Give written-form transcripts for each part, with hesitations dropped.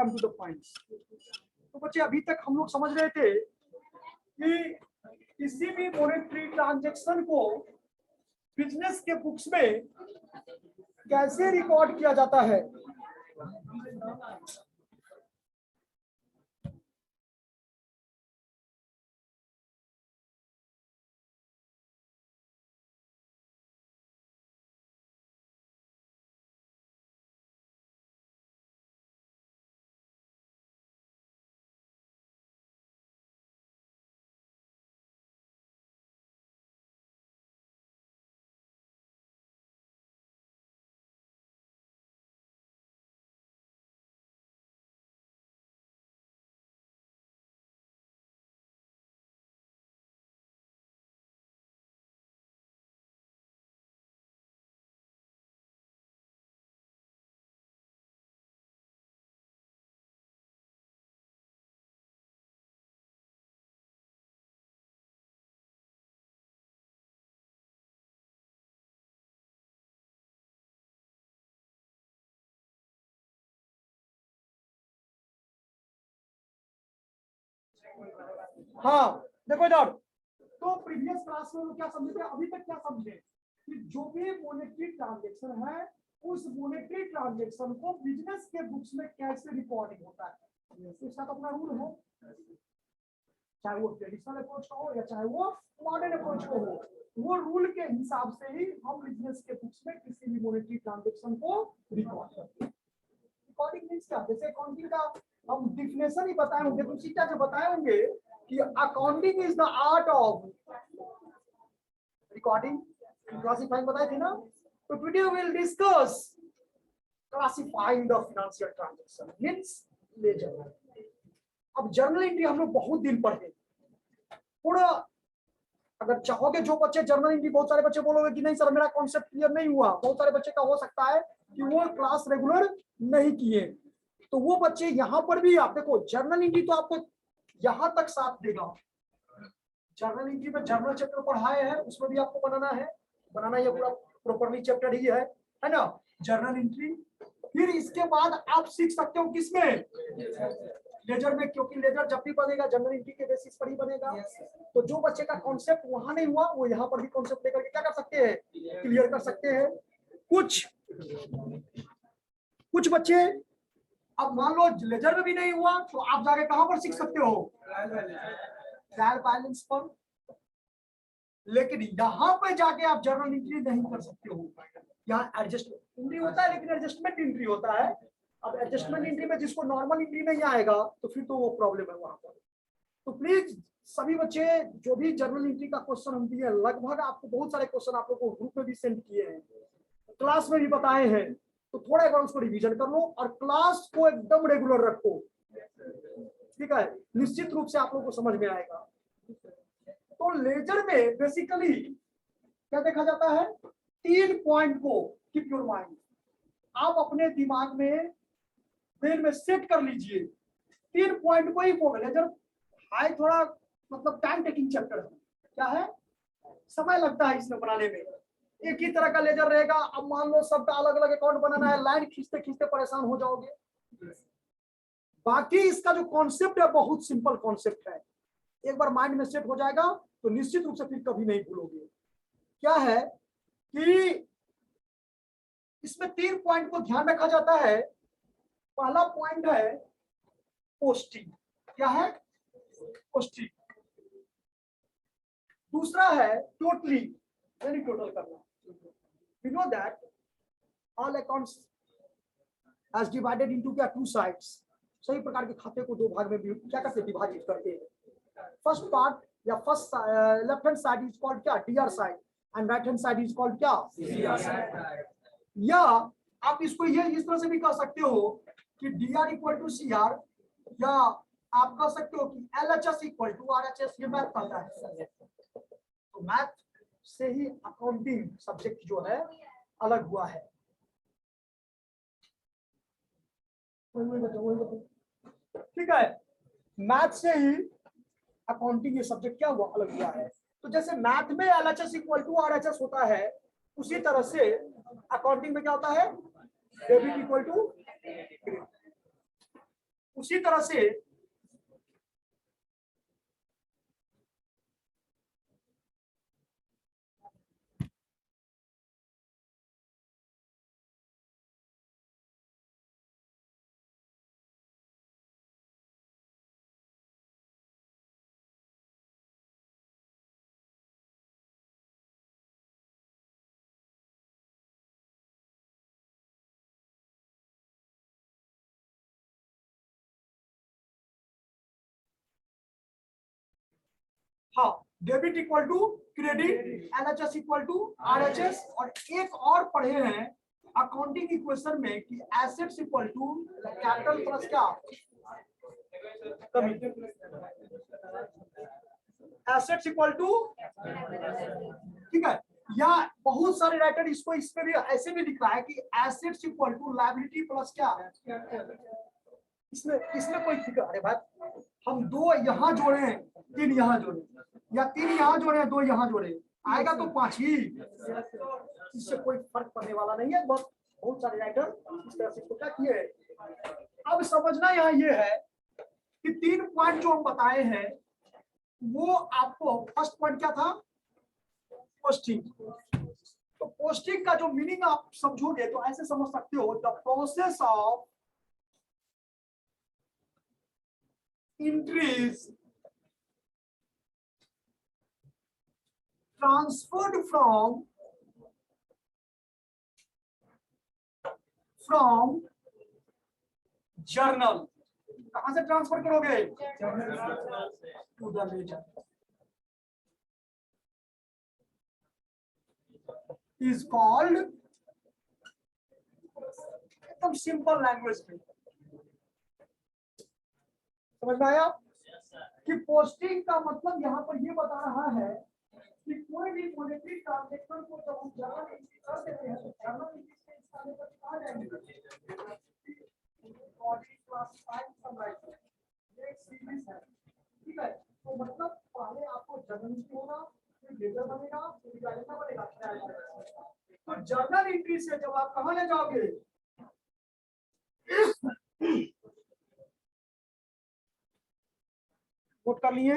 Come to the points. तो बच्चे अभी तक हम लोग समझ रहे थे कि किसी भी मॉनेटरी ट्रांजैक्शन को बिजनेस के बुक्स में कैसे रिकॉर्ड किया जाता है। हाँ देखो इधर, तो प्रीवियस क्लास में क्या समझे थे, अभी तक क्या समझे कि जो भी मॉनेटरी ट्रांजैक्शन है उस मॉनेटरी ट्रांजैक्शन को बिजनेस के बुक्स में कैसे रिकॉर्डिंग होता है, इसका तो अपना रूल है, चाहे वो ट्रेडिशनल अप्रोच का हो या चाहे वो मॉडर्न अप्रोच का हो, वो रूल के हिसाब से ही हम बिजनेस के बुक्स में किसी भी मॉनेटरी ट्रांजैक्शन को रिकॉर्ड करते हैं। रिकॉर्डिंग मींस क्या, जैसे अकाउंटिंग का हम डिफिनेशन ही बताए होंगे तो सीधा जो बताए होंगे कि accounting is the art of recording, classifying बताए थे ना। तो today we will discuss classifying the financial transaction means ledger. अब जर्नल एंट्री हम लोग बहुत दिन पढ़े, थोड़ा अगर चाहोगे जो बच्चे जर्नल एंट्री, बहुत सारे बच्चे बोलोगे कि नहीं सर मेरा कॉन्सेप्ट क्लियर नहीं हुआ, बहुत सारे बच्चे का हो सकता है कि वो क्लास रेगुलर नहीं किए, तो वो बच्चे यहाँ पर भी आप देखो जर्नल एंट्री तो आपको यहाँ तक साथ देगा। जर्नल एंट्री में जर्नल चैप्टर पढ़ाए हैं, उसमें भी आपको बनाना ये पूरा प्रॉपर्ली चैप्टर ही है ना जर्नल एंट्री। फिर इसके बाद आप सीख सकते हो किसमें, लेजर में, क्योंकि लेजर जब भी बनेगा जर्नल एंट्री के बेसिस पर ही बनेगा। तो जो बच्चे का कॉन्सेप्ट वहां नहीं हुआ वो यहाँ पर भी कॉन्सेप्ट लेकर के क्या कर सकते हैं, क्लियर कर सकते हैं। कुछ बच्चे अब मान लो लेजर में भी नहीं हुआ तो आप जाके कहां पर सीख सकते हो, ट्रायल बैलेंस पर, लेकिन यहाँ पे जाके आप जर्नल एंट्री नहीं कर सकते हो। यहाँ एडजस्टमेंट एंट्री होता है लेकिन एडजस्टमेंट एंट्री होता है। अब एडजस्टमेंट एंट्री में जिसको नॉर्मल एंट्री नहीं आएगा तो फिर तो वो प्रॉब्लम है वहां पर। तो प्लीज सभी बच्चे जो भी जर्नल एंट्री का क्वेश्चन हम दिए, लगभग आपको बहुत सारे क्वेश्चन आप लोगों को ग्रुप में भी सेंड किए हैं, क्लास में भी बताए हैं, तो थोड़ा एक बार उसको रिवीजन कर लो और क्लास को एकदम रेगुलर रखो, ठीक है, निश्चित रूप से आप लोगों को समझ में आएगा। तो लेजर में बेसिकली क्या देखा जाता है, 3 पॉइंट को कीप योर माइंड, आप अपने दिमाग में ब्रेन में सेट कर लीजिए, 3 पॉइंट को ही लेजर हाई थोड़ा मतलब टाइम टेकिंग चैप्टर है, क्या है, समय लगता है इसमें बनाने में, एक ही तरह का लेजर रहेगा। अब मान लो सबका अलग अलग अकाउंट बनाना है, लाइन खींचते खींचते परेशान हो जाओगे। बाकी इसका जो कॉन्सेप्ट है बहुत सिंपल कॉन्सेप्ट है, एक बार माइंड में सेट हो जाएगा तो निश्चित रूप से फिर कभी नहीं भूलोगे। क्या है कि इसमें 3 पॉइंट को ध्यान रखा जाता है। पहला पॉइंट है पोस्टिंग, क्या है, पोस्टिंग। दूसरा है टोटली, यानी टोटल करना। We know that all accounts as divided into क्या 2 sides, सही प्रकार के खाते को 2 भाग में क्या करते हैं, विभाजित करते हैं। फर्स्ट पार्ट या first left hand side is called क्या, DR side, and right hand side is called क्या, सीआर साइड। या आप इसको ये इस तरह से भी कह सकते हो कि डीआर इक्वल टू सीआर, या आप कह सकते हो कि एलएचएस इक्वल टू आरएचएस, ये मैथ करता है। तो मैथ से ही अकाउंटिंग सब्जेक्ट जो है अलग हुआ है। ठीक है, मैथ से ही अकाउंटिंग ये सब्जेक्ट क्या हुआ, अलग हुआ है। तो जैसे मैथ में एलएचएस इक्वल टू आरएचएस होता है, उसी तरह से अकाउंटिंग में क्या होता है, डेबिट इक्वल टू क्रेडिट। उसी तरह से हाँ, debit equal to credit, LHS equal to RHS, और एक और पढ़े हैं अकाउंटिंग इक्वेशन में कि assets equal to capital plus क्या, कमी, एसेट्स इक्वल टू, ठीक है। या बहुत सारे राइटर इसको इसमें भी ऐसे भी लिख रहा है कि assets equal to liability plus क्या, इसमें कोई फिक्र, अरे भाई हम दो यहाँ जोड़े हैं, तीन यहाँ जोड़े, या तीन यहाँ जोड़े, दो यहाँ जोड़े, आएगा तो 5 ही, इससे कोई फर्क पड़ने वाला नहीं है। बस बहुत सारे राइटर इस तरह से क्या किए। अब समझना यहाँ ये है कि 3 पॉइंट जो हम बताए हैं वो आपको, फर्स्ट पॉइंट क्या था, पोस्टिंग। तो पोस्टिंग का जो मीनिंग आप समझोगे तो ऐसे समझ सकते हो, the process of increase transferred from journal, कहां से ट्रांसफर करोगे, to the ledger, is called, एकदम सिंपल लैंग्वेज में समझ में आया कि पोस्टिंग का मतलब यहाँ पर ये बता रहा है कि कोई भी मॉनेटरी ट्रांजैक्शन को जब हम जर्नल एंट्री कर देते हैं तो जर्नल एंट्री से इसका लेकर कहां जाएंगे, बॉडी क्लासिफाइड समराइजर, ये एक सीरीज है, ठीक है। तो मतलब पहले आपको जर्नल एंट्री होगा, फिर लेजर बनेगा, फिर क्या बनेगा, तो जर्नल एंट्री से जब आप कहां ले जाओगे, नोट कर लिए,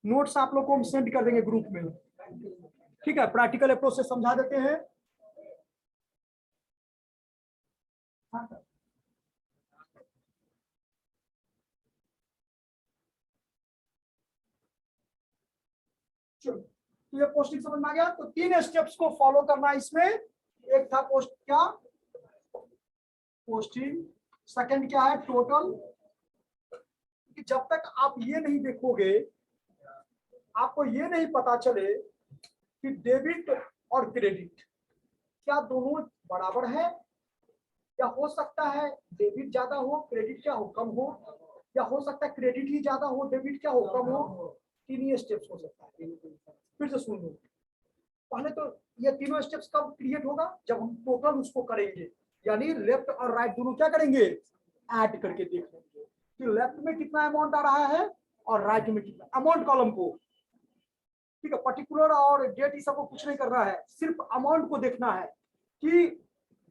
नोट्स आप लोग को हम सेंड कर देंगे ग्रुप में, ठीक है। प्रैक्टिकल अप्रोच से समझा देते हैं। चलो, तो ये पोस्टिंग समझ में आ गया। तो 3 स्टेप्स को फॉलो करना है इसमें। एक था पोस्ट क्या, पोस्टिंग, सेकंड क्या है, टोटल। कि जब तक आप ये नहीं देखोगे, आपको ये नहीं पता चले कि डेबिट और क्रेडिट क्या दोनों बराबर है, या हो सकता है डेबिट ज्यादा हो क्रेडिट क्या हो कम हो, या हो सकता है क्रेडिट ही ज्यादा हो डेबिट क्या हो कम हो। 3 ही स्टेप्स हो सकता है। फिर से सुन लो, पहले तो ये तीनों स्टेप्स कब क्रिएट होगा, जब हम टोटल उसको करेंगे, यानी लेफ्ट और राइट दोनों क्या करेंगे, ऐड करके देख लेंगे कि लेफ्ट में कितना अमाउंट आ रहा है और राइट में कितना, अमाउंट कॉलम को, ठीक है। पर्टिकुलर और डेट ये सबको कुछ नहीं करना है, सिर्फ अमाउंट को देखना है कि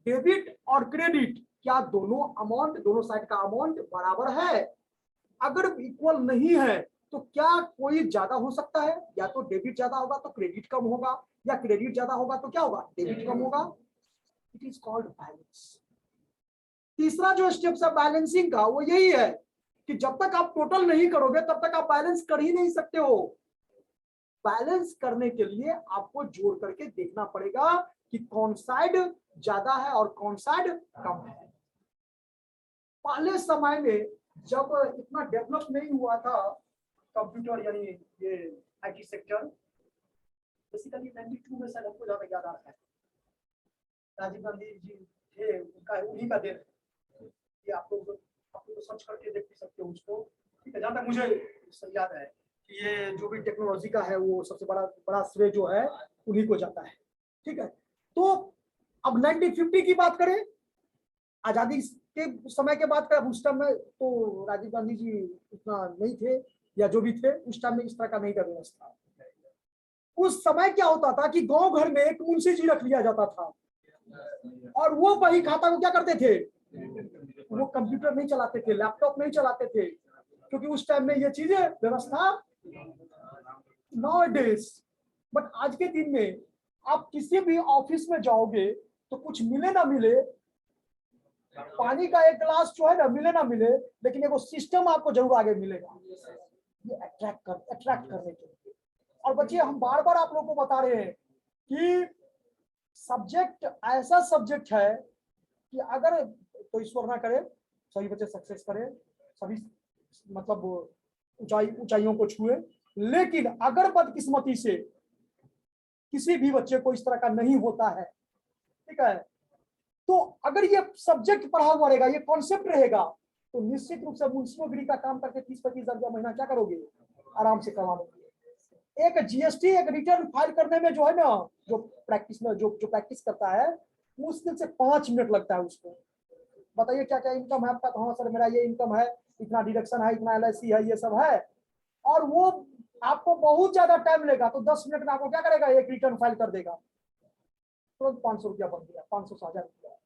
डेबिट और क्रेडिट क्या दोनों अमाउंट, दोनों साइड का अमाउंट बराबर है। अगर इक्वल नहीं है तो क्या कोई ज्यादा हो सकता है, या तो डेबिट ज्यादा होगा तो क्रेडिट कम होगा, या क्रेडिट ज्यादा होगा तो क्या होगा, डेबिट कम होगा। It is called balance. तीसरा जो स्टेप है बैलेंसिंग का, वो यही है कि जब तक आप टोटल नहीं करोगे तब तक आप बैलेंस कर ही नहीं सकते हो। बैलेंस करने के लिए आपको जोड़ करके देखना पड़ेगा कि कौन साइड ज्यादा है और कौन साइड कम है। पहले समय में जब इतना डेवलप नहीं हुआ था कंप्यूटर, यानी ये आईटी सेक्टर, बेसिकली 92 में शायद हमको ज्यादा याद आ रहा है, राजीव गांधी जी थे, उनका उन्हीं का देन, ये आप लोग सर्च करके देख सकते हो उसको, ठीक है। जहाँ तक मुझे याद है कि ये जो भी टेक्नोलॉजी का है वो सबसे बड़ा श्रेय जो है उन्हीं को जाता है, ठीक है। तो अब 1950 की बात करें, आजादी के समय के बात करें, उस टाइम में तो राजीव गांधी जी उतना नहीं थे, या जो भी थे उस टाइम में इस तरह का नहीं था व्यवस्था। उस समय क्या होता था कि गांव घर में एक मुंशी जी रख लिया जाता था, और वो बही खाता को क्या करते थे, वो कंप्यूटर नहीं चलाते थे, लैपटॉप नहीं चलाते थे, क्योंकि उस टाइम में ये चीजें व्यवस्था नाउअडेज। बट आज के दिन में आप किसी भी ऑफिस में जाओगे तो कुछ मिले ना मिले, पानी का एक गिलास जो है ना मिले ना मिले, लेकिन एगो सिस्टम आपको जरूर आगे मिलेगा, ये अट्रैक्ट करने के लिए। और बच्चे हम बार बार आप लोगों को बता रहे हैं कि सब्जेक्ट ऐसा सब्जेक्ट है कि अगर तो ईश्वर ना करे सभी बच्चे सक्सेस करें, सभी मतलब ऊंचाइयों को छुए, लेकिन अगर बदकिस्मती से किसी भी बच्चे को इस तरह का नहीं होता है, ठीक है, तो अगर ये सब्जेक्ट पढ़ा हुआ रहेगा, ये कॉन्सेप्ट रहेगा, तो निश्चित रूप से म्युनिसिपल का काम करके 30-25 हजार रुपया महीना क्या करोगे, आराम से कमा लोगे। एक जीएसटी एक रिटर्न फाइल करने में जो है ना, जो प्रैक्टिस में जो प्रैक्टिस करता है, मुश्किल से 5 मिनट लगता है उसको। बताइए क्या क्या इनकम है आपका, तो हाँ सर मेरा ये इनकम है, इतना डिडक्शन है, इतना एलआईसी है, ये सब है, और वो आपको बहुत ज्यादा टाइम लेगा, तो 10 मिनट में आपको क्या करेगा, एक रिटर्न फाइल कर देगा, तुरंत 500 रुपया बन गया, 500 से 1000 रुपया।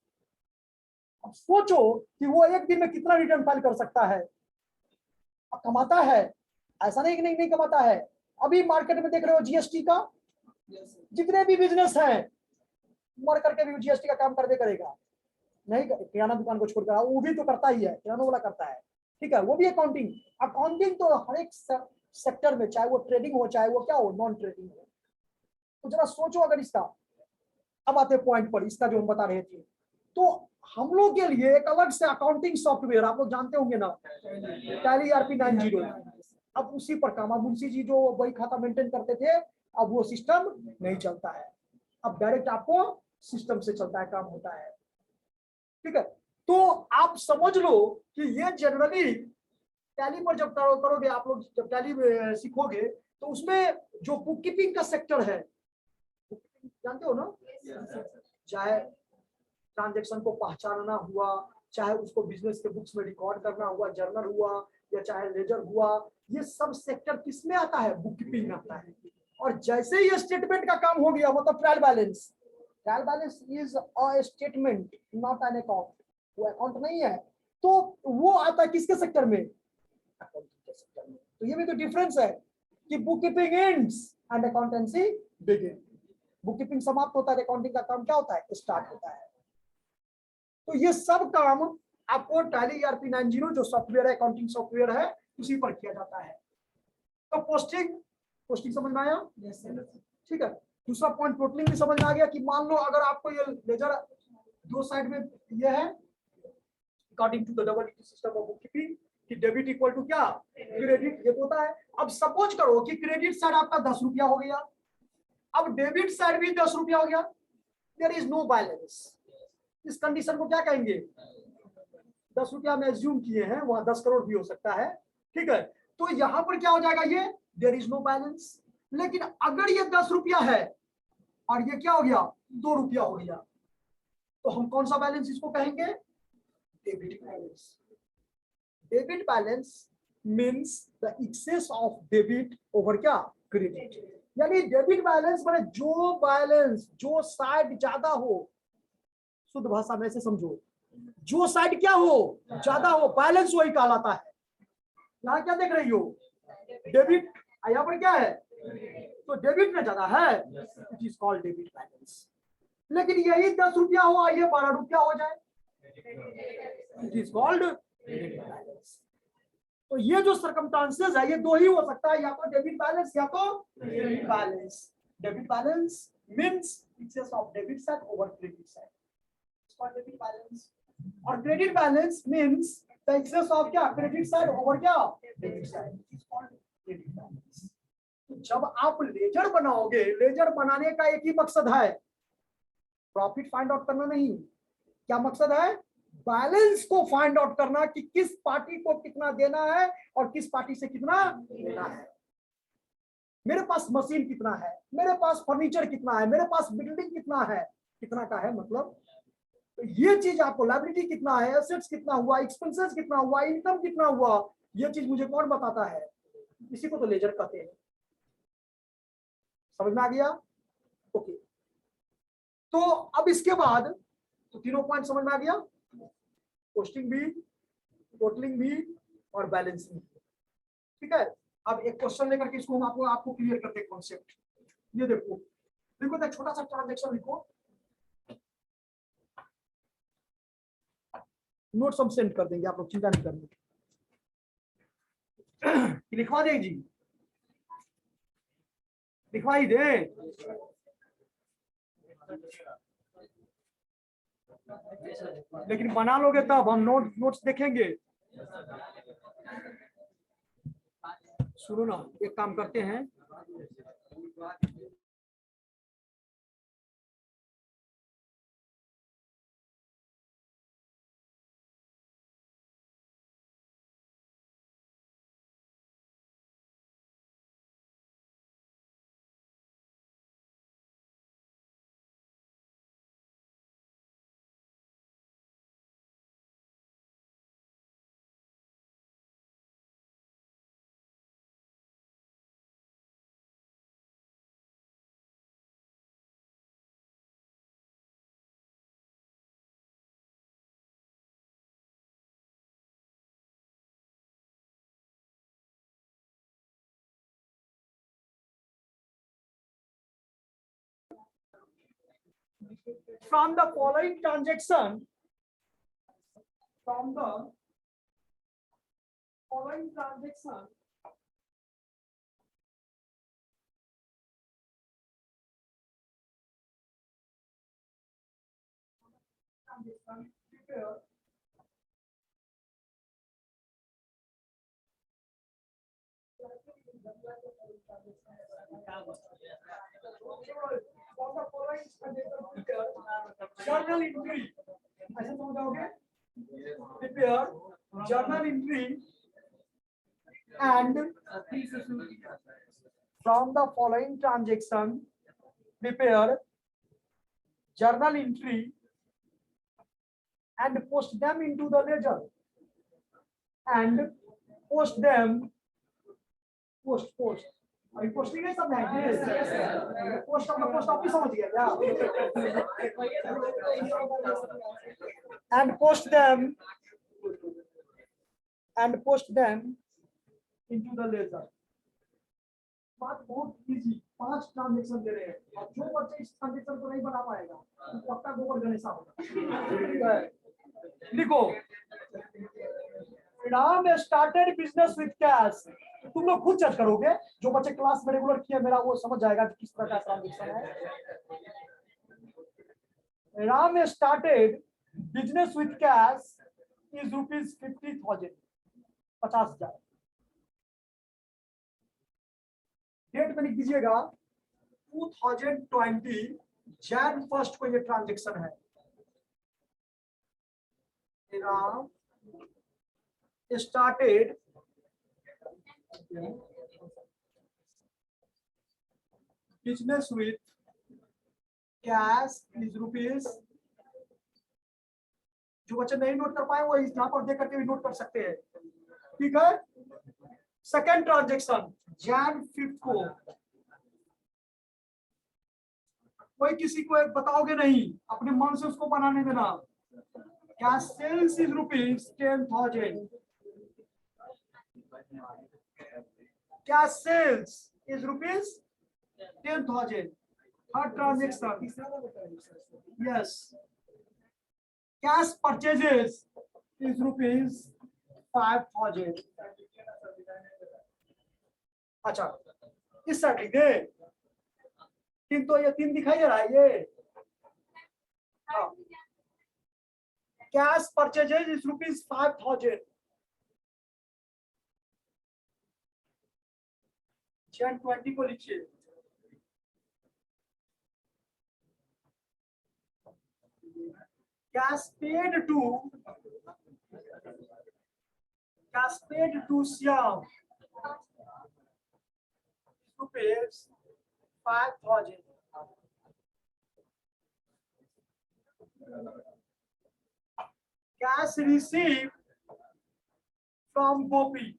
अब सोचो कि वो एक दिन में कितना रिटर्न फाइल कर सकता है, अब कमाता है, ऐसा नहीं कि नहीं कमाता है। अभी मार्केट में देख रहे हो जीएसटी का, जितने भी बिजनेस हैं मर करके भी जीएसटी का काम कर दे करेगा, नहीं किराना दुकान को छोड़कर वो भी तो करता ही है, किराना वाला करता है, ठीक है, वो भी अकाउंटिंग तो हर एक सेक्टर में, चाहे वो ट्रेडिंग हो चाहे वो क्या हो, नॉन ट्रेडिंग हो। तो जरा सोचो अगर इसका, अब आते पॉइंट पर इसका जो हम बता रहे थे, तो हम लोग के लिए एक अलग से अकाउंटिंग सॉफ्टवेयर आप लोग जानते होंगे ना, टैली ERP 90, अब उसी पर काम, अब मुंशी जी जो वही खाता मेंटेन करते थे, अब वो सिस्टम नहीं चलता है, अब डायरेक्ट आपको सिस्टम से चलता है, काम होता है, ठीक है। तो आप समझ लो कि ये जनरली टैली पर जब करोगे आप लोग, जब टैली सीखोगे तो उसमें जो बुक कीपिंग का सेक्टर है, जानते हो ना, चाहे ट्रांजैक्शन को पहचानना हुआ, चाहे उसको बिजनेस के बुक्स में रिकॉर्ड करना हुआ, जर्नल हुआ, या चाहे लेजर हुआ, ये सब सेक्टर किसमें आता है, बुक कीपिंग में आता है। और जैसे ही स्टेटमेंट का काम हो गया, मतलब trial balance is a statement not an account, वो अकाउंट नहीं है, तो वो आता है किसके सेक्टर में, अकाउंटिंग के सेक्टर में। तो ये भी तो डिफरेंस है कि book keeping ends and accountancy begin, book keeping समाप्त होता है, अकाउंटिंग का काम क्या होता है, स्टार्ट होता है। तो ये सब काम आपको टैली ERP 90 जो सॉफ्टवेयर है, अकाउंटिंग सॉफ्टवेयर है, उसी पर किया जाता है। तो पोस्टिंग समझ में आया, ठीक है। दूसरा पॉइंट टोटलिंग भी समझ में आ गया कि मान लो अगर आपको ये लेजर दो साइड में ये है, according to the double system of bookkeeping, कि डेबिट इक्वल टू क्या, क्रेडिट, ये होता है। अब सपोज करो कि क्रेडिट साइड आपका 10 रुपया हो गया, अब डेबिट साइड भी 10 रुपया हो गया, देयर इज नो बैलेंस। इस कंडीशन को क्या कहेंगे, 10 रुपया में एज्यूम किए हैं, वहां 10 करोड़ भी हो सकता है, ठीक है। तो यहां पर क्या हो जाएगा, ये देयर इज नो बैलेंस। लेकिन अगर ये 10 रुपया है और ये क्या हो गया, 2 रुपया हो गया, तो हम कौन सा बैलेंस इसको कहेंगे, debit balance. Debit balance means the excess of debit over क्या, क्रेडिट। यानी डेबिट बैलेंस माने जो बैलेंस, जो साइड ज्यादा हो, शुद्ध भाषा में से समझो, जो साइड क्या हो, ज्यादा हो, बैलेंस वही कहलाता है। यहाँ क्या देख रही हो, डेबिट, यहाँ पर क्या है, तो डेबिट में ज्यादा है, it is called debit balance. लेकिन यही 10 रुपया हो और ये 12 रुपया हो जाए, it is called debit balance. तो ये जो सर्कमस्टांसेस है, ये दो ही हो सकता है, या तो डेबिट बैलेंस या तो credit balance. Debit balance means excess of debit side over credit side, it's called debit balance. और credit balance means the excess of क्या, क्रेडिट साइड ओवर क्या, debit side, it's called credit balance. तो जब आप laser बनाओगे, laser बनाने का एक ही मकसद है, प्रॉफिट फाइंड आउट करना नहीं। क्या मकसद है, बैलेंस को फाइंड आउट करना कि किस पार्टी को कितना देना है और किस पार्टी से कितना लेना है। मेरे पास मशीन कितना है, मेरे पास फर्नीचर कितना है, मेरे पास बिल्डिंग कितना है, कितना का है मतलब, तो ये चीज आपको, लायबिलिटी कितना है, एसेट्स कितना हुआ, एक्सपेंसेस कितना हुआ, इनकम कितना हुआ, ये चीज मुझे कौन बताता है, इसी को तो लेजर कहते हैं। समझ में आ गया, ओके। तो अब इसके बाद तो तीनों पॉइंट समझ में आ गया, पोस्टिंग भी, टोटलिंग भी और बैलेंसिंग। ठीक है, अब एक क्वेश्चन लेकर के इसको हम आपको क्लियर करते हैं कॉन्सेप्ट। ये देखो देखो एक छोटा सा ट्रांजेक्शन लिखो, नोट्स हम सेंड कर देंगे, आप लोग चिंता नहीं करनी। लिखवा दें जी, लिखवाई दे, लेकिन बना लोगे तब हम नोट्स देखेंगे। सुनो ना, एक काम करते हैं, from the following transaction, journal entry, ऐसे समझाओगे, prepare journal entry and from the following transaction prepare journal entry and post them into the ledger and post them, post अभी पोस्टिंग नहीं समझाएंगे, पोस्ट अपना पोस्ट ऑफिस समझ गया क्या, and post them into the ledger। बात बहुत easy, 5 transaction दे रहे हैं और जो बच्चे इस ट्रांजैक्शन को नहीं बना पाएगा वो पक्का गोबर गणेशा होगा। लिखो, Ram started business with cash. तुम लोग खुद जज करोगे, जो बच्चे क्लास में रेगुलर किए मेरा वो समझ जाएगा कि किस तरह का ट्रांजैक्शन है। Ram started business with cash is ₹50,000, 50,000। Date में लिख दीजिएगा 2020 Jan 1 को ये ट्रांजैक्शन है। Ram started business with cash is rupees। जो बच्चे नहीं नोट कर पाए वो यहाँ पर देख करके भी नोट कर सकते हैं। ठीक है, सेकेंड ट्रांजैक्शन Jan 5 को, कोई किसी को बताओगे नहीं, अपने मन से उसको बनाने देना। Cash sales is ₹10,000, cash sales is ₹10,000। Third transaction, yes, cash purchases is ₹5,000। अच्छा, इस साइड लिख दे, तीन तो ये 3 दिखाई दे रहा है ये। Cash purchases is ₹5,000। Jan 20 को लिखिए। Cash paid to Shyam ₹5,000। Cash received from Gopi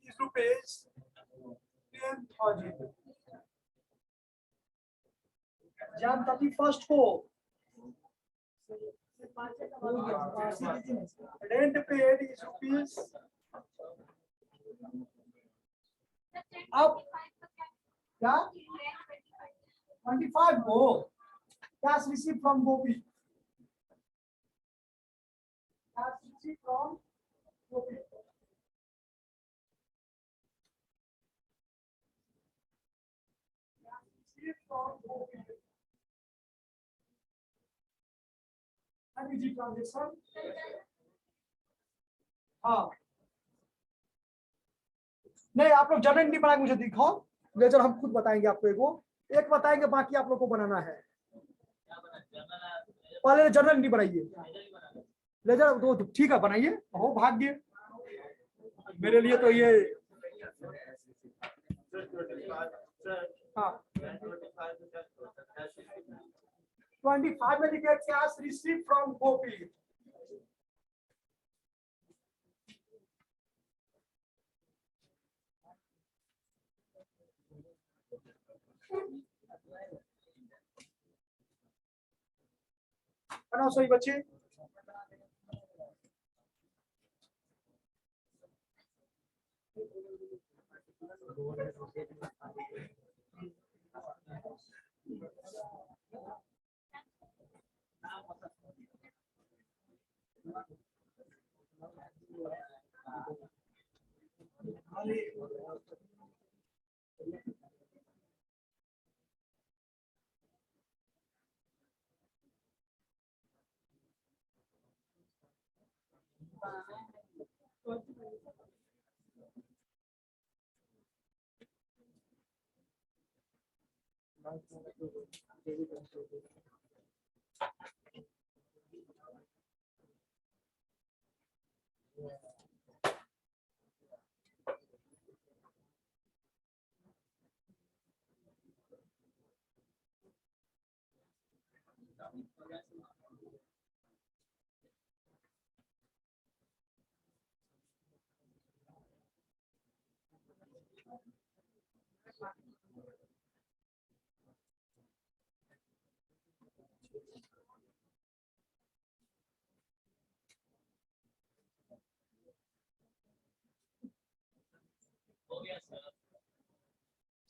is ₹10,000। Jain 31 को रेंट पेड इज रुपीज, अब क्या 25 को cash receive from Gopi, cash receive from Gopi, transaction. हाँ नहीं, आप लोग जनरल नहीं बनाए, मुझे दिखाओ लेजर, हम खुद बताएंगे आपको, एक बताएंगे, बाकी आप लोग को बनाना है। पहले जनरल नहीं बनाइए, लेजर तो ठीक है बनाइए, हो भाग्य मेरे लिए तो ये। हाँ 25 में लिखे कैश रिसीव फ्रॉम गोपी, बनाओ सही बच्चे।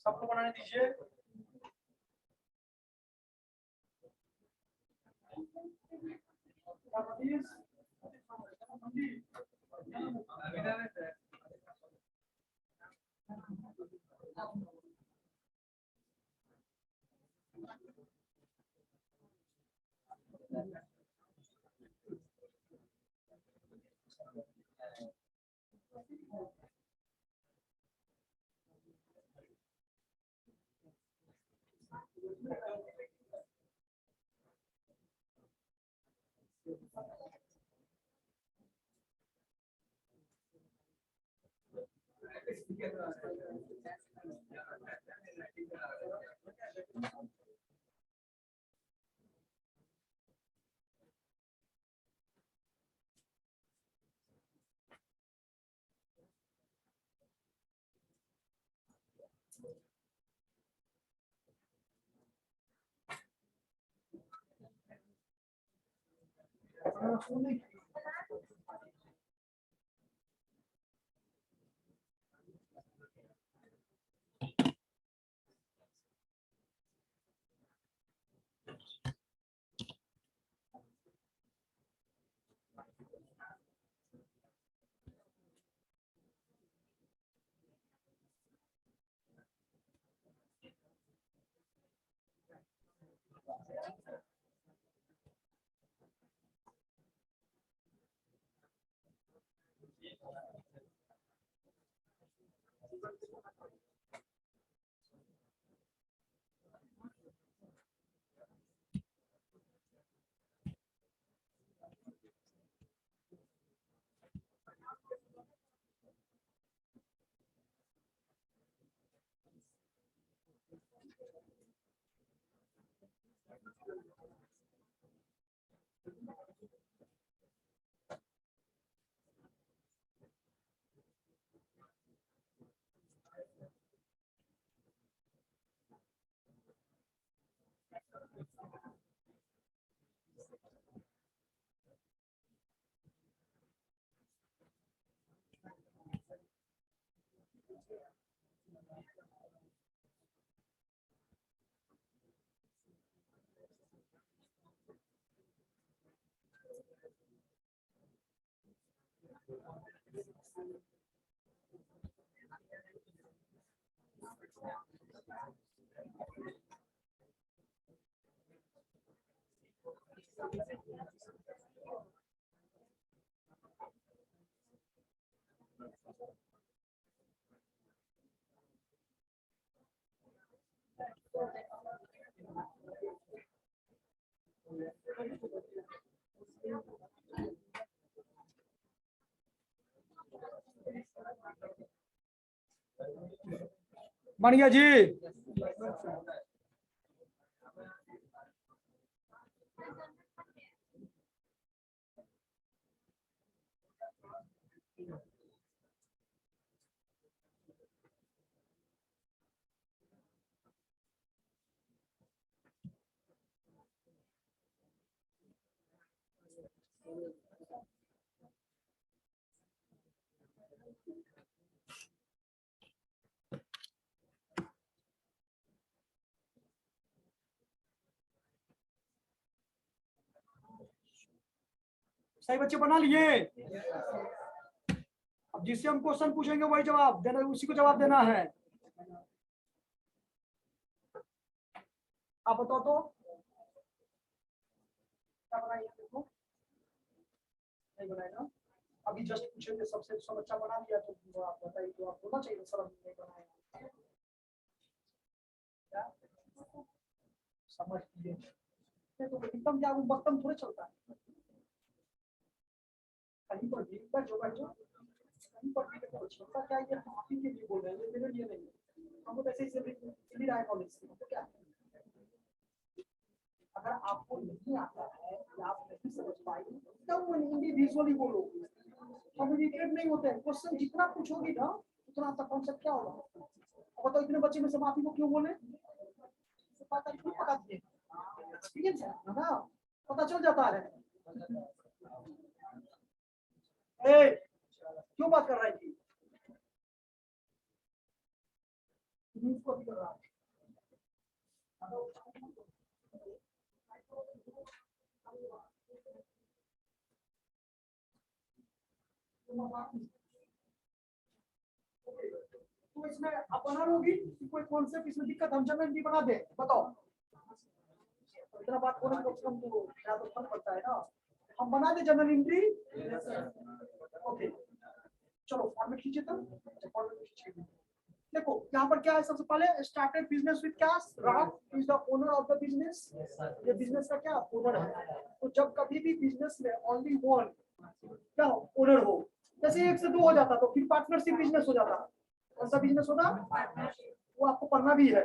सबको बनाने दीजिए। बन गया जी। सही बच्चे बना लिए। अब जिससे हम क्वेश्चन पूछेंगे वही जवाब देना, उसी को जवाब देना है। आप बताओ तो क्या बनाइए, देखो नहीं बनाएगा। अभी जस्ट पूछेंगे सबसे सब अच्छा बना दिया तो आप बताइए, तो आप होना चाहिए सर नहीं बनाया। क्या समझ लीजिए तो एकदम क्या वक्तम थोड़े चलता है। कहीं पर भी जो कहीं पर भी छोटा क्या ये आप ही के लिए बोल रहे हैं, मेरे लिए नहीं। हमको वैसे ही सिली रहा है कॉलेज से, तो क्या अगर आपको नहीं आता है या आप नहीं समझ पाए तब वो इंडिविजुअली बोलो, कम्युनिकेट नहीं होते हैं। क्वेश्चन जितना पूछोगी ना उतना आपका कॉन्सेप्ट क्या होगा। अब तो इतने बच्चे में से माफी को क्यों बोले, पता क्यों पता दिए, एक्सपीरियंस है ना, पता चल जाता है। क्यों बात कर रहा है जी, को भी कर रहा है। तो इसमें आप बना लोगी कोई कॉन्सेप्ट, इसमें दिक्कत हम जनरल बना दे, बताओ इतना बात होने में कम तो क्या तो फर्क पड़ता है ना। हम बना दे जनरल एंट्री। ओके चलो फॉर्मेट कीजिए तब, फॉर्मेट कीजिए। देखो यहाँ पर क्या है, सबसे पहले स्टार्टेड बिजनेस विद क्या, Rahul is the owner of the business. ये बिजनेस का क्या ओनर है। तो जब कभी भी बिजनेस में ओनली वन क्या ओनर हो, जैसे एक से दो हो जाता तो फिर पार्टनरशिप बिजनेस हो जाता। कौन सा बिजनेस होगा वो आपको पढ़ना भी है,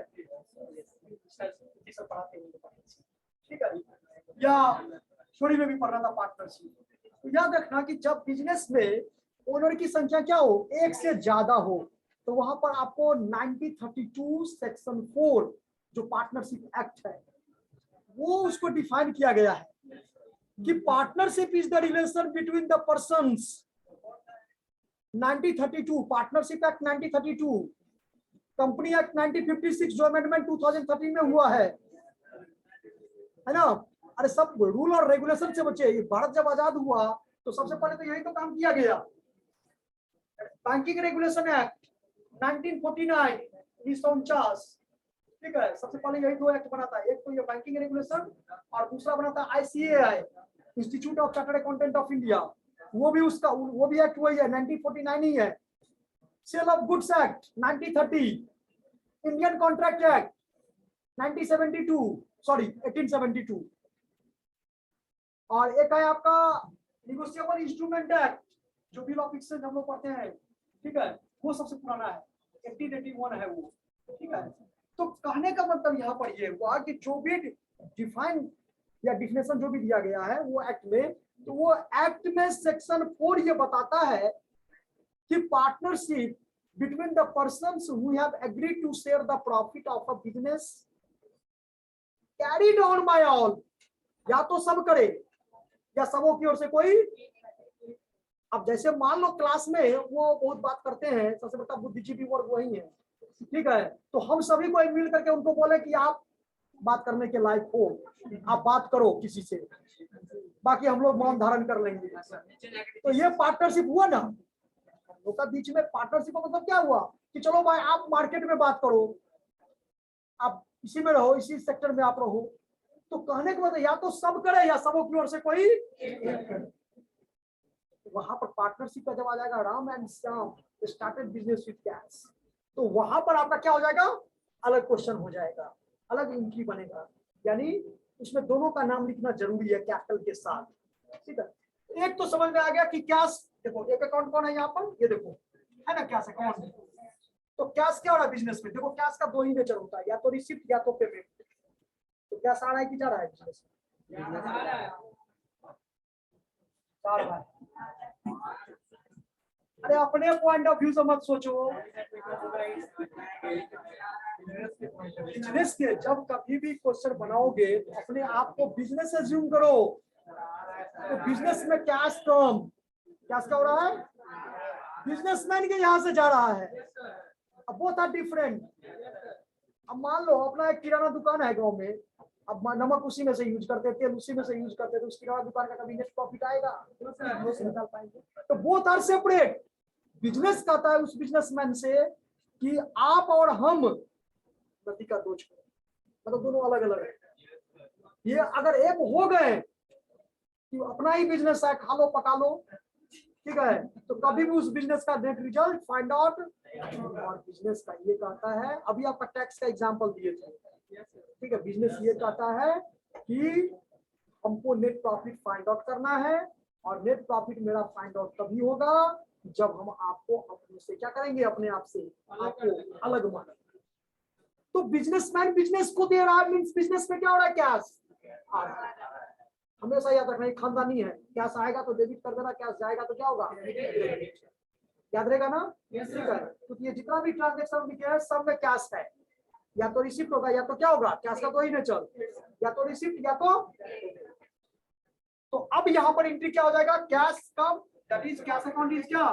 ठीक है, या थोड़ी में भी पढ़ना था पार्टनरशिप। तो याद रखना कि जब बिजनेस में ओनर की संख्या क्या हो, एक से ज्यादा हो, तो वहां पर आपको 1932 सेक्शन 4 जो पार्टनरशिप एक्ट है वो उसको डिफाइन किया गया है कि partnership is the relation between the persons. 1932 partnership act 1932, company act 1956 जो अमेंडमेंट 2013 में हुआ है ना। अरे सब रूल और रेगुलेशन से बचे। भारत जब आजाद हुआ तो सबसे पहले तो यही तो काम किया गया। बैंकिंग रेगुलेशन एक्ट 1949 1949, ठीक है, सबसे पहले यही दो एक्ट बना था। एक तो ये बैंकिंग रेगुलेशन और दूसरा बना था ICAI Institute of Chartered Accountant of India. वो भी एक्ट वही है 1949 ही है। Sale of goods act 1930, Indian contract act 1872 और एक है आपका निगोशिएबल इंस्ट्रूमेंट एक्ट जो बिल ऑफ एक्सचेंज हम लोग पढ़ते हैं, ठीक है, वो सबसे पुराना है 1881 है वो, ठीक है। तो कहने का मतलब यहाँ पर ये हुआ कि जो भी डिफाइन या डिफिनेशन जो भी दिया गया है वो एक्ट में, तो वो एक्ट में सेक्शन 4 ये बताता है कि partnership between the persons who have agreed to share the profit of a business carried on by all, या तो सब करे या सबों की ओर से कोई अब जैसे मान लो क्लास में वो बहुत बात करते हैं, सबसे बड़ा बुद्धिजीवी वर्ग वही है, ठीक है, तो हम सभी को मिल करके उनको बोले कि आप बात करने के लायक हो, आप बात करो किसी से, बाकी हम लोग मौन धारण कर लेंगे। तो ये पार्टनरशिप हुआ ना, हम लोग का बीच में पार्टनरशिप का मतलब क्या हुआ कि चलो भाई आप मार्केट में बात करो, आप इसी में रहो, इसी सेक्टर में आप रहो। तो कहने के मतलब या तो सब करे या सबों की ओर से कोई एक करे। वहां पर पार्टनरशिप का जब आ जाएगा Ram and Shyam started business with cash, तो वहां पर आपका क्या हो जाएगा, अलग क्वेश्चन हो जाएगा, अलग एंट्री बनेगा, यानी उसमें दोनों का नाम लिखना जरूरी है कैपिटल के साथ, ठीक है। एक तो समझ में आ गया कि कैश, देखो एक अकाउंट कौन है यहाँ पर, ये देखो है ना कैश अकाउंट। तो कैश क्या हो रहा है बिजनेस में, देखो कैश का दो ही नेचर होता है, या तो रिसिप्ट या तो पेमेंट। तो कैश आ रहा है कि जा रहा है बिजनेस में? अरे अपने पॉइंट ऑफ व्यू से मत सोचो, बिजनेस के जब कभी भी क्वेश्चन बनाओगे तो अपने आप को बिजनेस एज्यूम करो। तो बिजनेस में कैश कम, कैश क्या हो रहा है, बिजनेसमैन के यहाँ से जा रहा है। अब बोथ आर डिफरेंट। अब मान लो अपना एक किराना दुकान है गांव में, अब नमक उसी में से यूज करते, तेल उसी में से यूज करते, तो उस किराना दुकान का कभी नेट प्रॉफिट आएगा, निकाल पाएंगे। तो बोथ आर सेपरेट। बिजनेस कहता है उस बिजनेसमैन से कि आप और हम नदी का दो छोर, मतलब दोनों अलग अलग है। ये अगर एक हो गए कि अपना ही बिजनेस है, खा लो पका लो, ठीक है, तो कभी भी उस बिजनेस का नेट रिजल्ट फाइंड आउट। और बिजनेस का ये कहता है, अभी आपका टैक्स का एग्जांपल दिए थे, ठीक है, बिजनेस ये कहता है कि हमको नेट प्रॉफिट फाइंड आउट करना है, और नेट प्रॉफिट मेरा फाइंड आउट तभी होगा जब हम आपको अपने से क्या करेंगे, अपने आप से आपको अलग मानेंगे। तो बिजनेसमैन बिजनेस को दे रहा है, मींस बिजनेस में क्या हो रहा है, कैश। हमेशा याद रखना, खानदानी है, कैश आएगा तो डेबिट कर देना, कैश जाएगा तो क्या होगा, याद रहेगा ना, ठीक है। तो ये जितना भी ट्रांजेक्शन लिखे हैं सब में कैश है, या तो रिसिप्ट होगा या तो क्या होगा, कैश का तो ही नेचर, या तो रिसिप्ट या तो अब यहाँ पर एंट्री क्या हो जाएगा, cash come, that is cash account is क्या,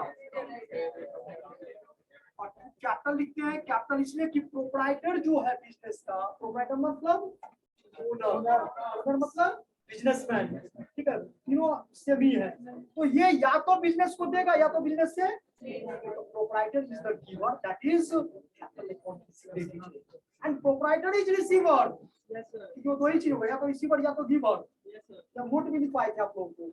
और कैपिटल लिखते हैं, कैपिटल इसलिए कि प्रोप्राइटर जो है बिजनेस का, प्रोप्राइटर मतलब ओनर मतलब बिजनेसमैन, ठीक है, तीनों से भी है। तो ये या तो बिजनेस को देगा या तो बिजनेस से, proprietor is the giver, that is and proprietor is receiver. जो दो ही चीज होगा, या तो रिसीवर या तो गिवर। नोट भी लिखवाए थे आप लोगों को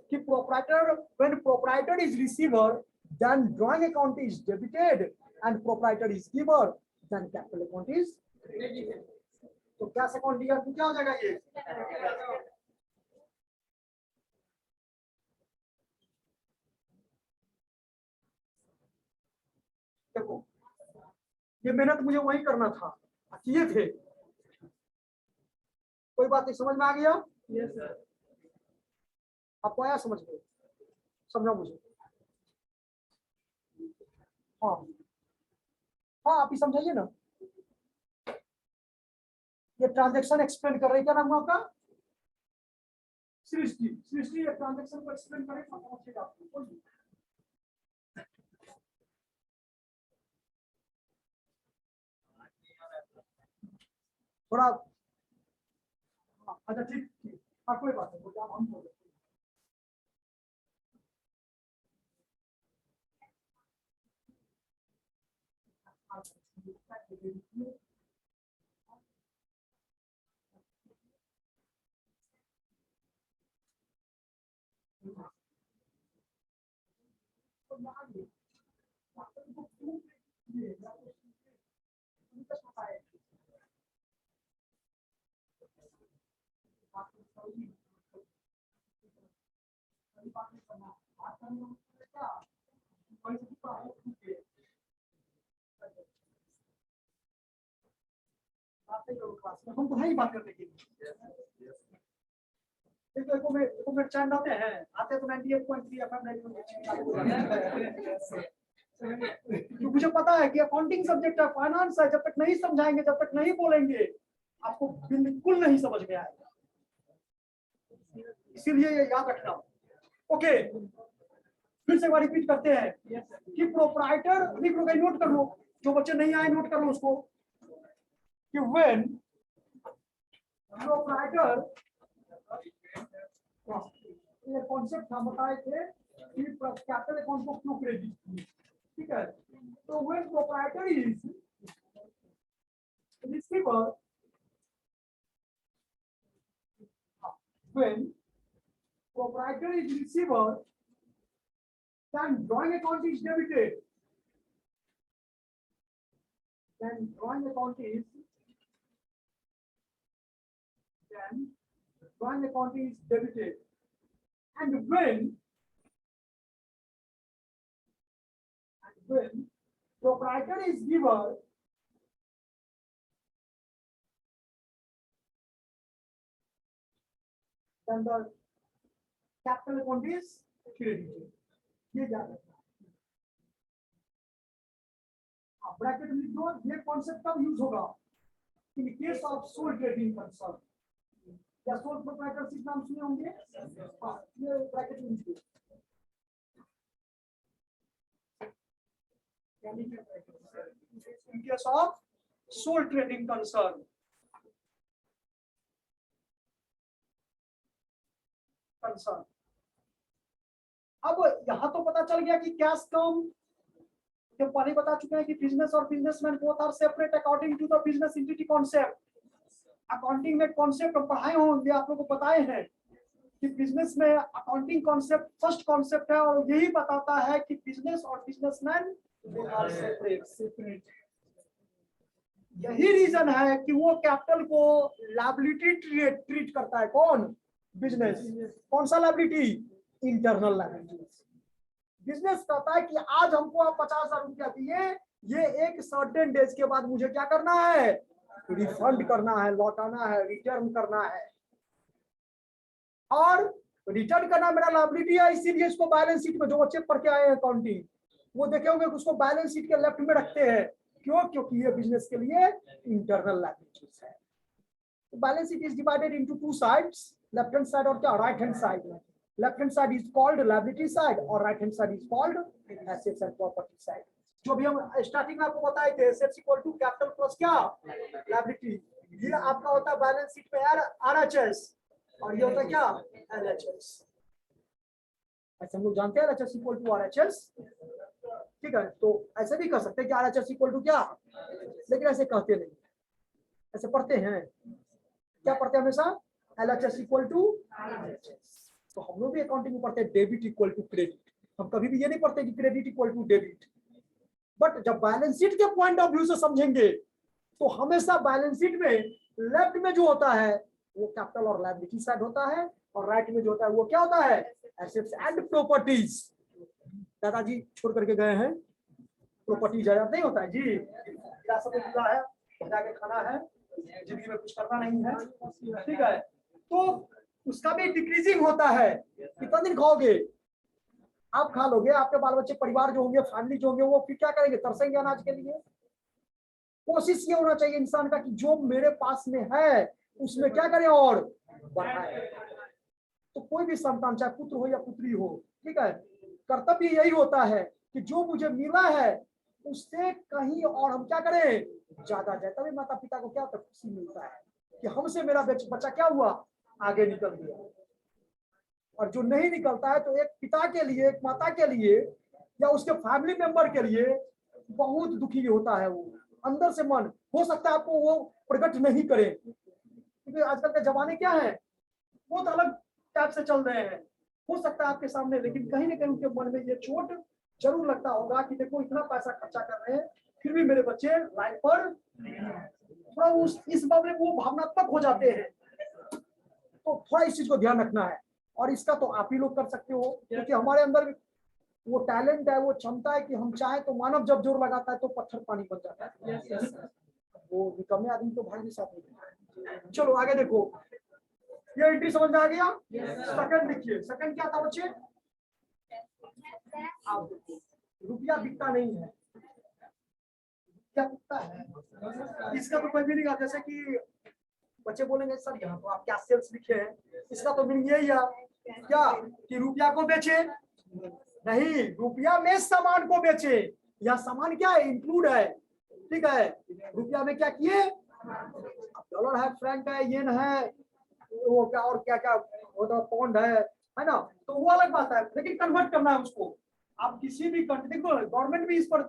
कि proprietor, when proprietor is receiver then drawing account is debited and proprietor is giver, then capital account is credited. तो कैश अकाउंट दिया तो क्या हो जाएगा ये, देखो ये मेहनत मुझे वही करना था, किए थे, कोई बात नहीं, समझ में आ गया? Yes sir. आपको आया समझ में, समझा मुझे? हाँ हाँ, आप ही समझाइए ना। ये ट्रांजैक्शन एक्सप्लेन कर रही, क्या नाम है आपका? सृष्टि। सृष्टि ये ट्रांजैक्शन को एक्सप्लेन करेगा आपको। थोड़ा अच्छा, ठीक ठीक, हाँ कोई बात नहीं, हम बोल रहे हम तो है बात करने के लिए। देखो मेरे चैनल आते हैं, आते तो 98.3 एफएम तो मुझे पता है कि अकाउंटिंग सब्जेक्ट है, फाइनेंस है, जब तक नहीं समझाएंगे, जब तक नहीं बोलेंगे, आपको बिल्कुल नहीं समझ में आएगा। इसीलिए ये याद रखना। ओके, फिर से एक बार रिपीट करते हैं कि प्रोप्राइटर, लिख लो, कहीं नोट कर लो, जो बच्चे नहीं आए नोट कर लो उसको, कि व्हेन प्रोप्राइटर, ये कॉन्सेप्ट हम बताए थे कि कैपिटल अकाउंट को क्यों क्रेडिट, ठीक है। तो when proprietor is receiver, when proprietor is receiver, then drawing account is debited. Then drawing account is debited. And when proprietor is giver, then the capital account is credited. ये याद रखना। Bracket में लिख दो, ये कॉन्सेप्ट कब use होगा, in case of sole trading concern, या सोल प्रोप्राइटरशिप नाम सुने होंगे, हाँ, ये ब्रैकेट में लिख दो, यानी in case of sole trading concern, अब यहां तो पता चल गया कि कैश कम, तो पहले बता चुके हैं कि बिजनेस और businessman both are separate according to the business entity concept. Accounting में कॉन्सेप्ट हम पढ़ाए होंगे, आप लोगों को बताए हैं कि बिजनेस में अकाउंटिंग कॉन्सेप्ट फर्स्ट कॉन्सेप्ट है और यही बताता है कि बिजनेस और बिजनेसमैन बोथ आर सेपरेट। यही रीजन है कि वो कैपिटल को लायबिलिटी ट्रीट करता है, कौन, बिजनेस। कौन सा लायबिलिटी, इंटरनल लायबिलिटी। बिजनेस कहता है कि आज हमको आप 50,000 रुपया दिए, ये एक सर्टेन डेज के बाद मुझे क्या करना है, रिफंड करना है, लौटाना है, रिटर्न करना है, और रिटर्न करना मेरा लायबिलिटी है। इसीलिए इसको बैलेंस शीट में, जो बच्चे पढ़ के आए हैं अकाउंटिंग, वो देखे होंगे कि उसको बैलेंस शीट के लेफ्ट में रखते हैं। क्यों, क्योंकि ये बिजनेस के लिए इंटरनल लायबिलिटीज है। Balance sheet is divided into two sides, left hand side और क्या, right hand side. Left hand side is called liability side और right hand side is called assets and property side. जो भी हम starting में आपको बताए थे, assets equal to capital plus क्या, लायबिलिटी। ये आपका होता है बैलेंस शीट में आरएचएस, और ये होता है क्या, एलएचएस। ऐसे हम लोग जानते हैं एलएचएस इक्वल टू आरएचएस, ठीक है। तो ऐसे भी कर सकते हैं कि आरएचएस इक्वल टू क्या, लेकिन ऐसे कहते नहीं, ऐसे पढ़ते हैं, क्या पढ़ते हैं हमेशा, एलएचएस इक्वल टू आरएचएस। तो हम लोग भी अकाउंटिंग में पढ़ते हैं डेबिट इक्वल टू क्रेडिट, हम कभी भी ये नहीं पढ़ते कि credit equal to debit. But जब बैलेंस शीट के पॉइंट ऑफ व्यू से समझेंगे तो हमेशा बैलेंस शीट में लेफ्ट में जो होता है वो कैपिटल और लायबिलिटी साइड होता है, और राइट में जो होता है वो क्या होता है, एसेट्स एंड प्रॉपर्टीज। दादाजी छोड़ करके गए हैं, प्रॉपर्टी जायदाद नहीं होता है जी, विरासत में मिला है, जाके खाना है, जिंदगी में कुछ करना नहीं है, ठीक है। तो उसका भी डिक्रीजिंग होता है। कितना दिन खाओगे, आप खा लोगे, आपके बाल बच्चे, परिवार जो होंगे, फैमिली जो होंगे, वो फिर क्या करेंगे, तरसेंगे अनाज के लिए। कोशिश ये होना चाहिए इंसान का कि जो मेरे पास में है उसमें क्या करें और बढ़ाए। तो कोई भी संतान, चाहे पुत्र हो या पुत्री हो, ठीक है, कर्तव्य यही होता है कि जो मुझे मिला है उससे कहीं और हम क्या करें, ज्यादा जाए। तभी माता पिता को क्या होता है, खुशी मिलता है कि हमसे मेरा बच्चा क्या हुआ, आगे निकल गया। और जो नहीं निकलता है तो एक पिता के लिए, एक माता के लिए, या उसके फैमिली मेंबर के लिए बहुत दुखी होता है। वो अंदर से मन, हो सकता है आपको वो प्रकट नहीं करे, क्योंकि आजकल के जमाने क्या है, बहुत अलग टाइप से चल रहे हैं, हो सकता है आपके सामने, लेकिन कहीं ना कहीं उनके मन में ये चोट जरूर लगता होगा कि देखो इतना पैसा खर्चा कर रहे हैं फिर भी मेरे बच्चे लाइन पर, थोड़ा इस मामले में वो भावनात्मक हो जाते हैं। तो थोड़ा इस चीज को ध्यान रखना है, और इसका तो आप ही लोग कर सकते हो, क्योंकि हमारे अंदर वो टैलेंट है, वो क्षमता है कि हम चाहे तो, मानव जब जोर लगाता है तो पत्थर पानी बन जाता है। वो निकम्मे आदमी तो भाई भी साथ नहीं। चलो आगे देखो, ये एंट्री समझ में आ गया। सेकंड लिखिए, सेकंड क्या था बच्चे, आप देखो, रुपया बिकता नहीं है, क्या बिकता है, इसका तो कोई भी नहीं। जैसे कि बच्चे बोलेंगे सर यहाँ तो आप क्या सेल्स लिखे हैं, इसका तो मीनिंग यही है क्या, कि रुपया को बेचे, नहीं, रुपया में सामान को बेचे। या सामान क्या है, इंक्लूड है, ठीक है। रुपया में क्या किए, डॉलर है, फ्रैंक है, येन है, वो क्या और क्या क्या होता है, पौंड है ना, तो वो अलग बात है, लेकिन कन्वर्ट करना है उसको। आप किसी भी कंट्री, देखो गवर्नमेंट भी इस पर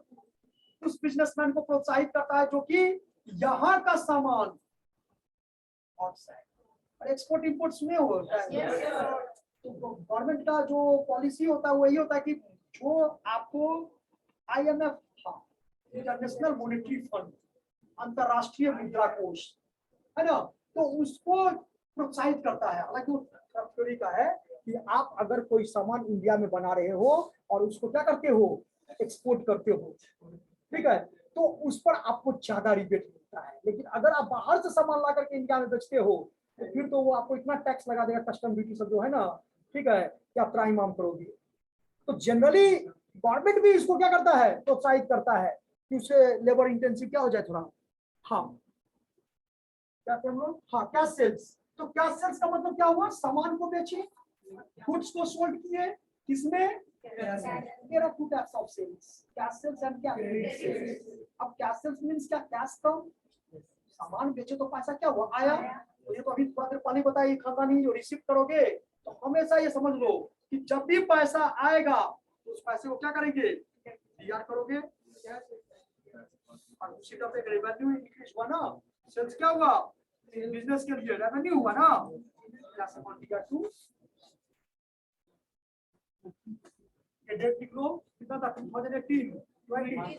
उस बिजनेसमैन को प्रोत्साहित करता है जो कि यहाँ का सामान आउटसाइड, एक्सपोर्ट इंपोर्ट सुने होता है। तो गवर्नमेंट का जो पॉलिसी होता है वही होता है कि जो आपको IMF था, इंटरनेशनल मॉनेटरी फंड, अंतरराष्ट्रीय मुद्रा कोष, है ना, तो उसको प्रोत्साहित करता है। हालांकि वो थ्योरी का है कि आप अगर कोई सामान इंडिया में बना रहे हो और उसको क्या करते हो, एक्सपोर्ट करते हो, ठीक है, तो उस पर आपको ज्यादा रिबेट मिलता है। लेकिन अगर आप बाहर से सामान ला करके इंडिया में बेचते हो तो फिर तो वो आपको इतना टैक्स लगा देगा, कस्टम ड्यूटी सब जो है ना, ठीक है, कि आप त्राही माम करोगे। तो जनरली गवर्नमेंट भी इसको क्या करता है, प्रोत्साहित करता है कि उससे लेबर इंटेंसिव क्या हो जाए थोड़ा। हाँ, क्या कहते हैं हम लोग, हाँ, कैश सेल्स। तो कैश सेल्स का मतलब क्या हुआ, सामान को बेचे, गुड्स को सोल्ड किए, किसमें, there are two types of sales, cash sales and credit sales। अब cash sales means क्या, कैश कम, सामान बेचे तो पैसा क्या हुआ, आया। तो ये तो अभी थोड़ा देर पहले बताया, खानदानी जो रिसीव करोगे तो हमेशा ये समझ लो कि जब भी पैसा आएगा तो उस पैसे को क्या करेंगे, तैयार करोगे, और उसी का पे रेवेन्यू इंक्रीज हुआ ना, सेल्स क्या हुआ, बिजनेस के लिए रेवेन्यू हुआ ना, कैश अमाउंट दिया टू। ये डेट लिख लो, कितना था, 2018 20।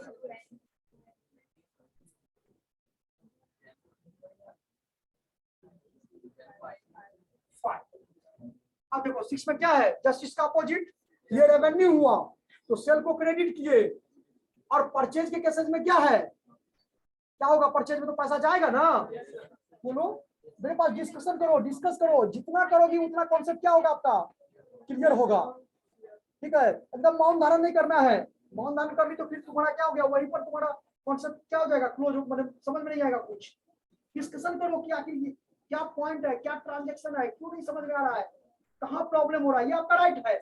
अब देखो 6 में क्या है, जस्ट इसका अपोजिट, ये रेवेन्यू हुआ तो सेल को क्रेडिट किए। और परचेज के केसेस में क्या है, क्या होगा, परचेज में तो पैसा जाएगा ना। बोलो, मेरे पास डिस्कस करो, जितना करोगी उतना कॉन्सेप्ट क्या होगा आपका, क्लियर होगा, ठीक है। एकदम मौन धारण नहीं करना है, मौन धारण कर ली तो फिर तुम्हारा क्या हो गया, वहीं पर तुम्हारा कॉन्सेप्ट क्या हो जाएगा, क्लोज, मतलब समझ में नहीं आएगा कुछ। डिस्कशन करो कि आखिर क्या पॉइंट है, क्या ट्रांजेक्शन है, क्यों नहीं समझ में आ रहा है, कहाँ प्रॉब्लम हो रहा है, ये आपका राइट है।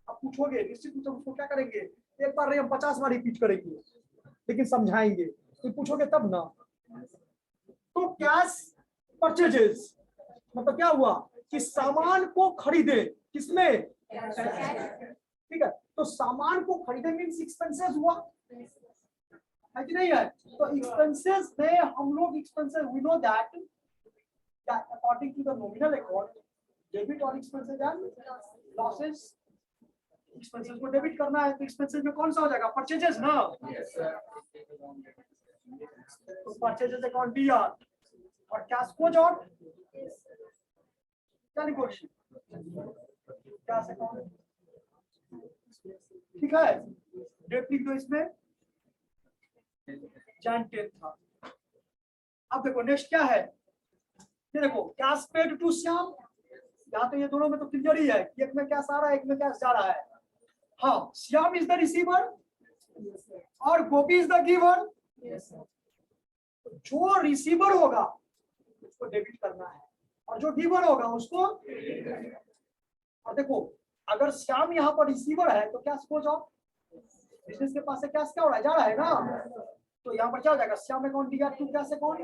आप पूछोगे, निश्चित रूप से उसको क्या करेंगे, एक बार नहीं हम 50 बार रिपीट करेंगे, लेकिन समझाएंगे, तो पूछोगे तब ना। तो कैश परचेजेस मतलब क्या हुआ कि सामान को खरीदे, किसमें, ठीक है। तो सामान को खरीदे मीन्स एक्सपेंसेस हुआ, है कि नहीं है। तो एक्सपेंसेस में हम लोग expenses, we know that according to the nominal account, debit और एक्सपेंसेस एंड लॉसेस, एक्सपेंसेस को डेबिट करना है तो एक्सपेंसेस में कौन सा हो जाएगा, परचेजेस ना। तो परचेजेस अकाउंट दिया और कैश को जो क्या लिखोगे, कैश अकाउंट, ठीक है। डेट लिख दो इसमें, Jan 10 था। अब देखो नेक्स्ट क्या है, ये देखो कैश पेड टू श्याम, यहाँ तो ये दोनों में तो क्लियर ही है, एक में कैश आ रहा है, एक में कैश जा रहा है। हाँ, श्याम इज द रिसीवर और गोपी इज द गिवर। जो रिसीवर होगा उसको डेबिट करना है और जो गिवर होगा उसको। और देखो अगर श्याम यहाँ पर रिसीवर है तो कैश को जाओ, बिजनेस के पास से कैश क्या हो रहा है, जा रहा है ना। तो यहाँ पर क्या हो जाएगा, श्याम अकाउंट दिया टू कैश अकाउंट,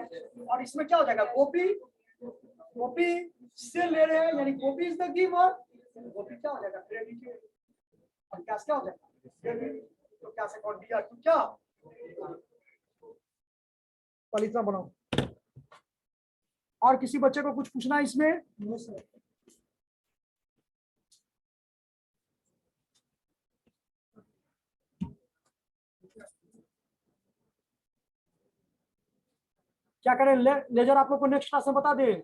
और इसमें क्या हो जाएगा, गोपी से ले रहे हैं, यानी गोपी इज द गिवर, गोपी क्या हो जाएगा, क्रेडिट, और कैश क्या हो जाएगा, डेबिट। तो कैश अकाउंट दिया टू क्या, इतना बनाओ। और किसी बच्चे को कुछ पूछना है इसमें, क्या करें, लेजर आप लोग को नेक्स्ट क्लास में बता दें।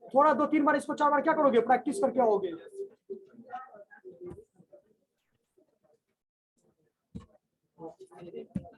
थोड़ा 2-3 बार इसको 4 बार क्या करोगे, प्रैक्टिस करके आओगे।